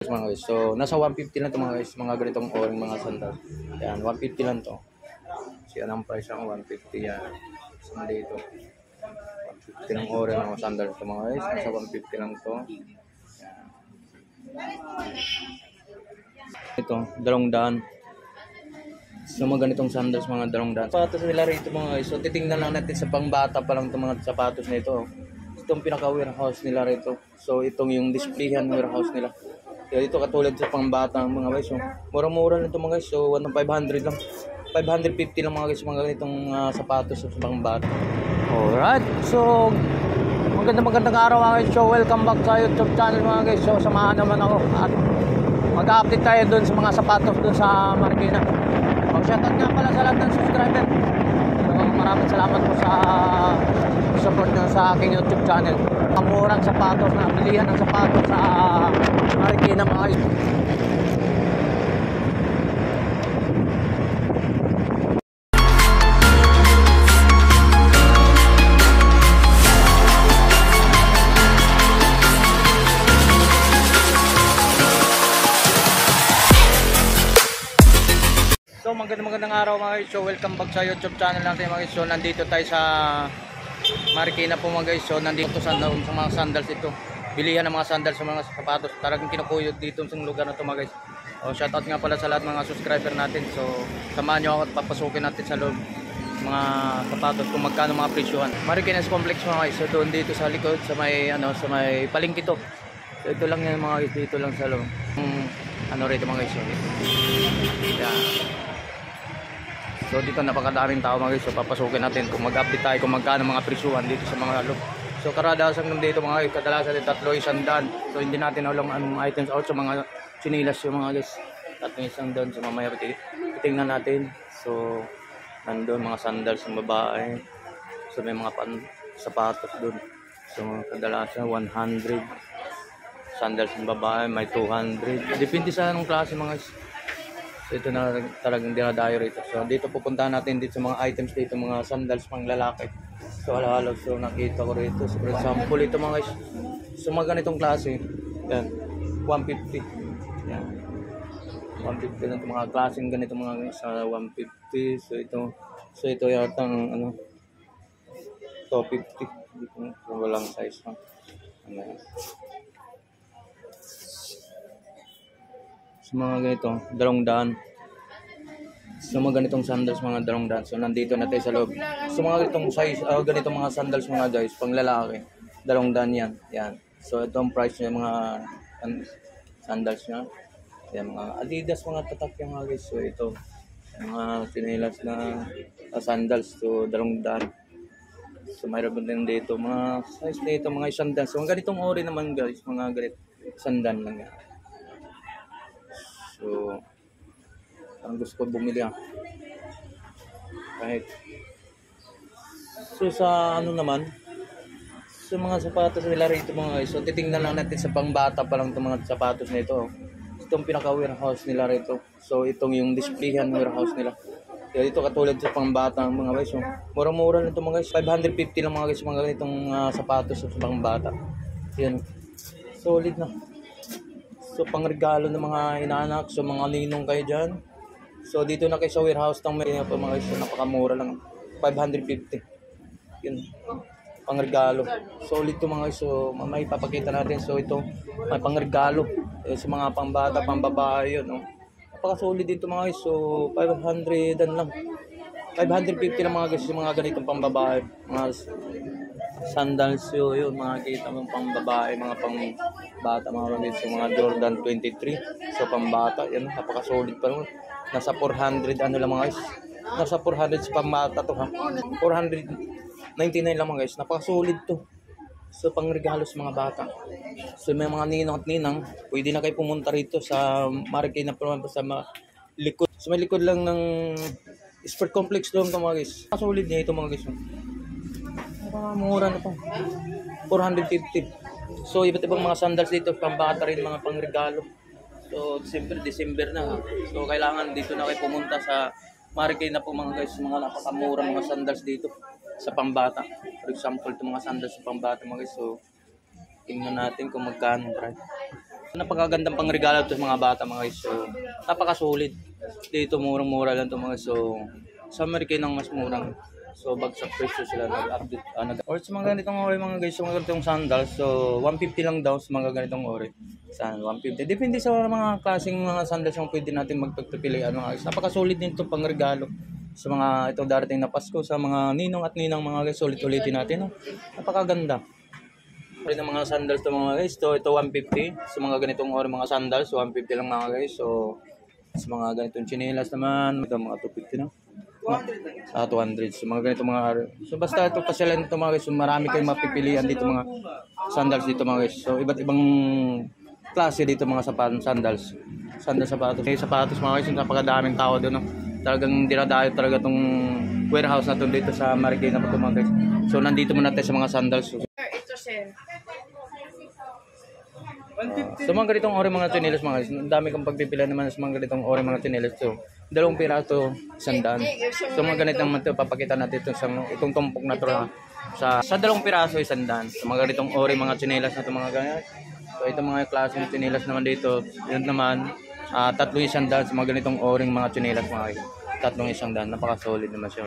Mga guys. So nasa 150 lang to mga guys, mga ganitong oring mga sandal. Yan, 150 lang to. So yan ang price ng 150 yan. So dito. 150 lang oring mga sandal to mga guys. Nasa 150 lang to. Yan. Ito, 200. So mga ganitong sandals, mga 200. Sapatos nila rito mga guys. So titingnan lang natin sa pangbata pa lang itong mga sapatos na ito. Itong pinaka-warehouse nila rito. So itong yung displayhan warehouse nila. Kaya dito katulad sa pangbata mga guys. So mura-mura na ito mga guys. So 1,500 lang. 550 lang mga guys mga ganitong sapatos sa pangbata. Alright. So magandang araw mga guys. So welcome back sa YouTube channel mga guys. So samahan naman ako at mag-update tayo dun sa mga sapatos dun sa Marikina. Shoutout nga pala sa lahat ng subscriber. Maraming salamat po sa support nyo sa aking YouTube channel. Ang murang sapatos na bilihan ng sapatos sa Marikina mga guys. So magandang araw mga guys. So welcome back sa YouTube channel natin mga guys. So nandito tayo sa Marikina po mga guys. So nandito sa mga sandals ito. Bilihan ng mga sandals sa mga sapatos. Talagang kinukuyod dito sa lugar na ito mga guys. So shoutout nga pala sa lahat mga subscriber natin. So samahan nyo ako at papasukin natin sa loob mga sapatos kung magkano mga presyuhan. Marikina's Complex mga guys. So doon dito sa likod sa may sa may palengke to. So ito lang yan mga guys, dito lang sa loob. Rito mga guys. Yeah. So dito napakadaming tao mga guys. So papasukin natin kung mag-update tayo kung magkano mga presyuhan dito sa mga loob. So karadasan dito mga guys, kadalasan din 300. So hindi natin alam anong items out sa mga sinilas yung mga guys. 300 so mamaya titingnan natin. So nandoon mga sandals ng babae. So may mga sapatos doon. So kadalasan 100. Sandals ng babae may 200. Depende sa anong klase mga guys. So ito na talagang dinadayo rito. So dito pupuntahan natin dito sa mga items dito, mga sandals pang lalaki. So halo-halo. So nakita ko rito. So for example ito mga guys. So mga ganitong klase. Yan. 150. Yan. 150 lang itong mga klaseng ganito mga guys. 150. So ito yata ang 250. Dito walang size. Yan. So mga ganito, 200. So mga ganitong sandals mga 200. So nandito na tayo sa loob. So mga ganitong size, ganitong mga sandals mga guys, pang lalaki, 200 yan. Yan. So ito ang price niya mga sandals niya. Yan mga Adidas mga tatak yung mga guys. So ito mga sinilas na sandals. So 200. So mayroon din dito mga size dito mga sandals. So mga ganitong ori naman guys, mga ganit sandal lang yan. So, parang gusto ko bumili kahit. So, sa naman, sa mga sapatos nila rito mga guys. So, titingnan lang natin sa pangbata pa lang itong mga sapatos na ito. Itong pinaka-warehouse nila rito. So, itong yung displayhan warehouse nila. Kaya dito katulad sa pangbata mga guys. So, mura-mura na ito mga guys. 550 lang mga guys mga ganitong sapatos sa pangbata. Yan. Solid na. So pangregalo ng mga inaanak, so mga ninong kayo dyan. So dito na kayo sa warehouse ng Marikina po mga guys, so napakamura lang. 550. Yun, pangregalo. Solid to mga guys, so may papakita natin. So ito, may pangregalo. Sa mga pambata, pambabae yun. No? Napaka-solid dito mga guys, so 500 lang. 550 lang mga guys, yung mga ganitong pambabae. Mga sandals yun, mga kita mong pambabae, mga pangbata, mga ramid. So mga Jordan 23. So pambata, yan, napaka-solid pa naman. Nasa 400 lang mga guys. Nasa 400 sa pambata to ha. 499 lang mga guys. Napaka-solid to. So pangregalo sa mga bata. So may mga ninong at ninang, pwede na kayo pumunta rito sa Marikina po sa likod. So may likod lang ng Sport Complex doon to mga guys. Solid niya ito mga guys. Mura na to. 450. So iba't ibang mga sandals dito, pambata rin, mga pangregalo. So December na. So kailangan dito na kayo pumunta sa Marikina po mga guys, mga napakamura mga sandals dito sa pambata. For example, itong mga sandals sa pambata mga guys. So tingnan natin kung magkano price. Napakagandang pangregalo to sa mga bata mga guys. So, napakasulit. Dito murang-mura lang to mga guys. So, sa Marikina mas murang. So, bagsak presyo sila nag-update. Or sa mga ganitong ori mga guys, sa mga ganitong sandals. So, 150 lang daw sa mga ganitong ori. Saan 150. Depende sa mga klaseng mga sandals yung pwede natin magpagpipilian mga guys. Napakasulit din to pangregalo sa mga ito darating na Pasko, sa mga ninong at ninang mga guys. Ulit-ulitin natin. No? Napakaganda. Rin ng mga sandals to mga guys. So ito 150. Sa mga ganitong ori mga sandals, 150 lang mga guys. So sa mga ganitong tsinelas naman, ito mga 250 na. 200. So mga ganitong mga so basta ito pasyalan ito mga guys. So, marami kayong mapipilian dito mga sandals dito mga guys. So iba't ibang klase dito mga sandals. Sandals sapatos. May sapatos mga guys, napakadaming tao doon. No? Talagang dinadayo talaga tong warehouse na to dito sa Marikina po mga guys. So nandito muna tayo sa mga sandals. Ito sir. So mga ganitong ori mga tsinelas mga guys, ang dami kong pagpipilian naman sa mga ganitong ori mga tsinelas. So, 2 piraso, 100. So mga ganitong naman ito, papakita natin itong tumpok na ito sa 2 piraso, 100. So mga ganitong ori mga tsinelas na ito mga ganyan. So ito mga klaseng tsinelas naman dito, yun naman, 3 100 sa mga ganitong oring mga tsinelas mga guys. 3 100, napaka-solid naman siya.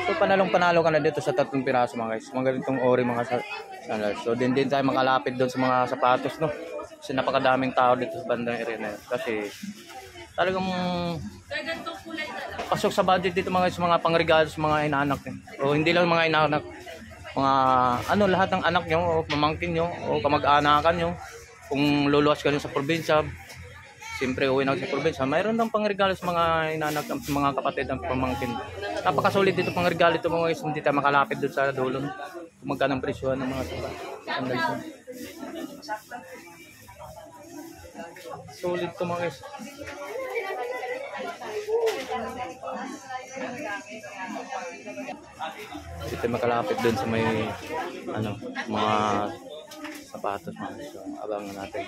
So panalo ka na dito sa 3 piraso mga guys, mga ganitong ori mga sandals. So din tayo makalapit doon sa mga sapatos no. Kasi napakadaming tao dito sa bandang area na yun. Kasi talagang pasok sa budget dito mga guys, mga pangregalo sa mga inaanak nyo. O hindi lang mga inaanak, mga lahat ng anak nyo o pamangkin nyo o kamag-anakan nyo. Kung luluwas ka nyo sa probinsya, siyempre uwi na sa probinsya, mayroon ng pangregalo sa mga inaanak, sa mga kapatid ng pamangkin. Napakasulit dito pangregalo ito mga guys, hindi tayo makalapit doon sa dulo. Kung magkano ang presyo ng mga sandals. Solid to mga guys. Dito makalapit dun sa may mga sapatos mga guys. So, abangan natin.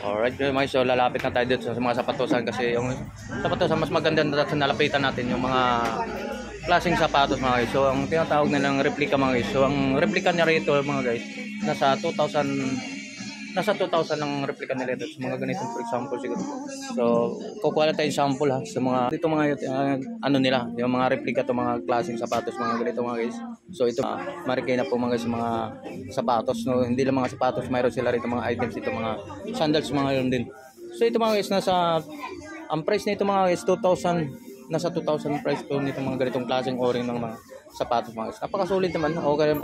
Alright guys, so lalapit na tayo dito sa mga sapatosan kasi yung sapatosan mas maganda na nalapitan natin yung mga klaseng sapatos mga guys. So ang tinatawag nilang replica mga guys. So ang replica niya rito mga guys, nasa 2,000 ang replica nila ito. So mga ganitong for example siguro. So kukuha na tayo sample ha sa mga dito mga nila, yung mga replica to mga klaseng sapatos mga ganito mga guys. So ito Marikina po mga guys mga sapatos no, hindi lang mga sapatos, mayroon sila rito mga items dito mga sandals mga yun din. So ito mga guys ang price nito mga guys 2,000, nasa 2,000 price po nito mga ganitong klaseng o-ring ng mga sapatos mga guys. Napakasulit naman, okay yung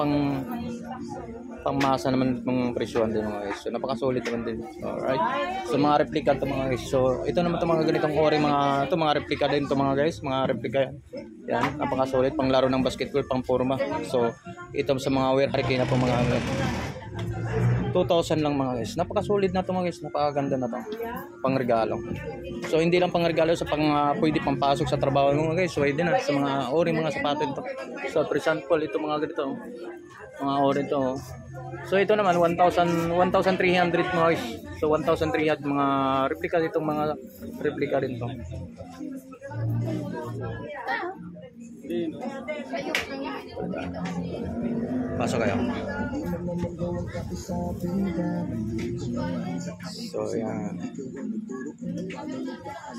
pangmasa naman ng presyohan din mga guys. So napakasulit naman din. Alright. So mga replica to mga guys. So ito naman to mga ganitong o-ring mga replica din to mga guys, mga replica yan. Yan, napakasulit pang laro ng basketball, pang forma. So ito sa mga wear Marikina po mga 2,000 lang mga guys. Napakasulit na to mga guys, napakaganda na to. Pangregalo. So hindi lang pangregalo sa pwede pampasok sa trabaho mga guys. So pwede na sa mga ori mga sapatos ito. So for example, ito mga ganito. Mga ori ito. So ito naman 1,300 mga guys. So 1,300 mga replica dito, mga replica rin to. Pasok kayo. So yan.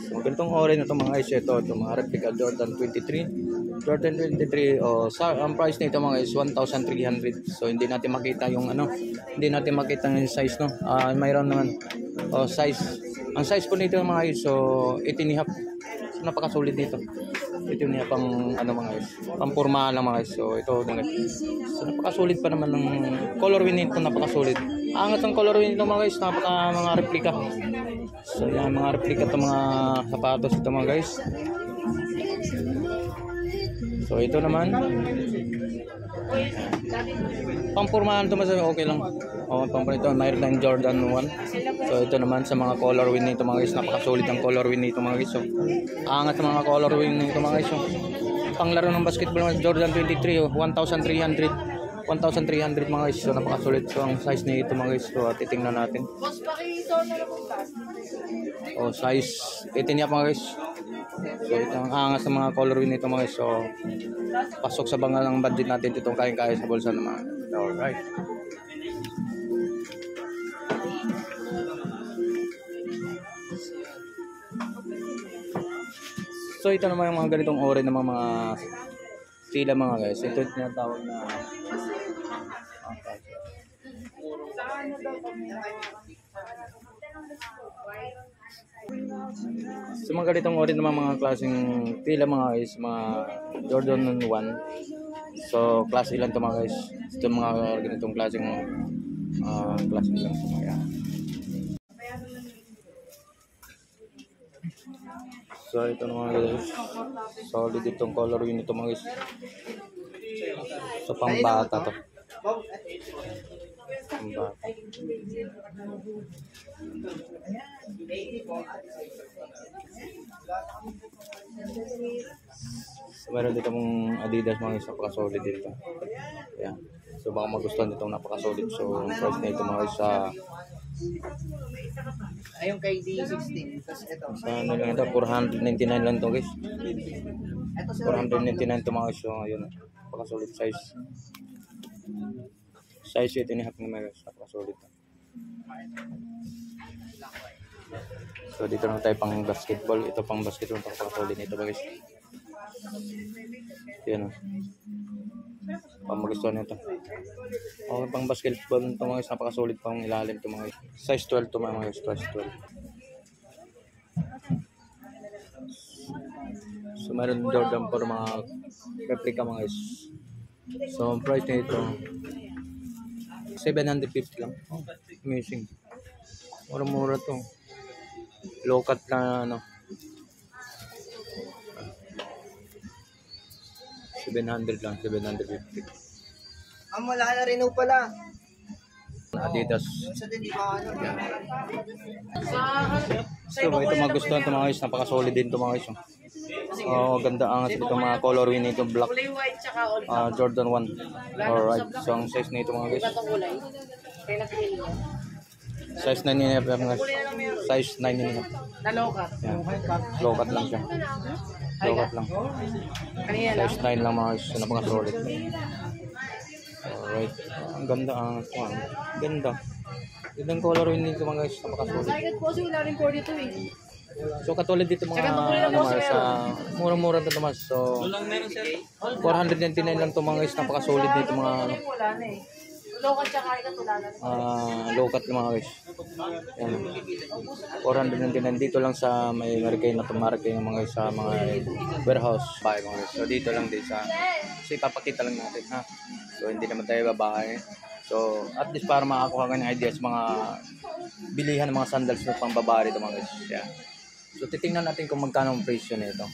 So ganitong ori na itong mga guys, ito mga replica Jordan 23. Jordan 23 ang price nito mga guys 1,300. So hindi natin makita yung hindi natin makita yung size no. Mayroon naman size. Ang size po nito mga guys so 18.5. So napakasulit dito. Ito niya pang mga guys, pang pormahan lang mga guys. So ito mga guys. So napakasulit pa naman ng colorway nito, napakasulit. Angat ang colorway nito mga guys, mga replica. So yan mga replica to mga sapatos ito mga guys. So ito naman pang pormahan to mas okay lang. Pang ito mayroon ng Jordan 1. So ito naman sa mga colorway nito mga guys, napakasulit ang colorway nito mga guys. So angat sa mga colorway nito mga guys. So panglaro ng basketball ng Jordan 23 1,300. 1,300 mga guys. So napakasulit. So ang size nito mga guys. So titingnan natin. Oh, size 18 yan mga guys. So ito ang angas ng mga colorway nito mga guys. So pasok sa banga ng budget natin itong kayang-kaya sa bulsa naman. Alright. So ito naman yung mga ganitong ori ng mga sila mga guys. Ito yung tinatawag na so mga ganitong ori ng mga klaseng tila mga guys, mga Jordan 1. So klase lang ito mga guys. Ito mga ganitong klaseng klase lang ito mga. So ito naman guys, solid itong color yun ito mga guys. So pambata to. Pambata. So meron dito mong Adidas mga guys, napaka-solid dito. Ayan. So baka magustuhan itong napaka-solid. So price na ito mga guys sa ayun kay D16. Tapos ito. sa ano lang ito, 499 lang ito guys. Ito 499 ito mga guys. So ayun, napaka-solid size. Size 8.5 na mga guys, napaka-solid. So dito na tayo pang basketball. Ito pang basketball, napaka-solid nito guys. Yan o. Pamagustuhan nito. Okay, pang basketball ito mga guys, napaka-solid pang ilalim ito mga guys. Size 12 ito mga guys, size 12. So meron Jordan for mga replica mga guys. So ang price nito 750 lang. Oh, amazing. Mura-mura to. Low cut na ano. 700 lang, 750. wala na rin pala. Adidas. Sa din di ba ano? So ito magustuhan ito mga guys, napaka-solid din ito mga guys. Oh, ganda angas ito mga colorway nito, black. Jordan 1. Alright. So ang size nito mga guys. Size 9.5 lang guys. Size 9.5. Naloka. Yan. Low cut lang siya. Low cut lang. Size 9 lang mga guys. So napaka-solid. Alright. Ang ganda angas. Ganda. Gandang colorway nito mga guys, napaka-solid. Sakit po kasi wala rin cord dito eh. So katulad dito mga ano mas mura-mura to mas. So 499 lang to mga guys, napaka-solid dito mga ano. Wala na eh. Low-cut tsaka ikatulanan. Low cut mga guys. Yan. 499 dito lang sa may market na tumarke yung mga guys, sa mga warehouse buy mga guys. So dito lang din sa kasi papakita lang natin ha. So hindi naman tayo babae. So at least para makakuha ka ng ideas mga bilihan ng mga sandals na pang babae dito mga guys. Yeah. So titingnan natin kung magkano ang presyo nito.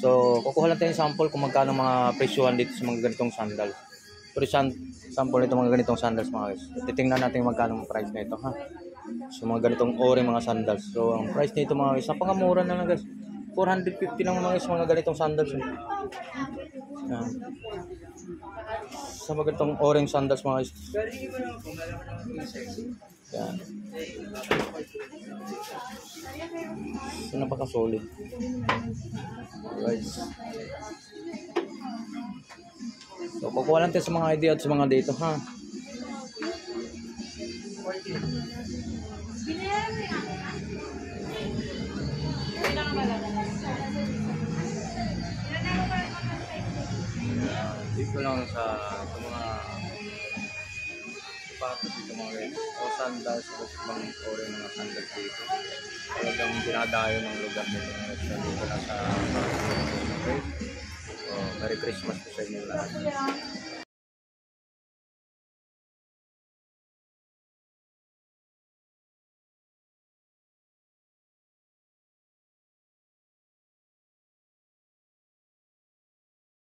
So kukuha lang tayo ng sample kung magkano mga presyohan dito sa mga ganitong sandals. Pero sample nito mga ganitong sandals mga guys. So, titingnan natin magkano ang price nito ha. So mga ganitong ori mga sandals. So ang price nito mga guys, napakamura na lang guys. 450 lang mga guys mga ganitong sandals. Yan. Sa mga ganitong orange sandals mga guys. Yan. So napaka-solid. Alright. So kukuha lang tayo sa mga idea at sa mga dito ha. Dito lang sa mga sapatos dito mga guys. O sandals o ibang ori mga sandals dito. Talagang dinadayo ng lugar nito mga guys. Dito lang sa okay. So Merry Christmas po sa inyo lahat.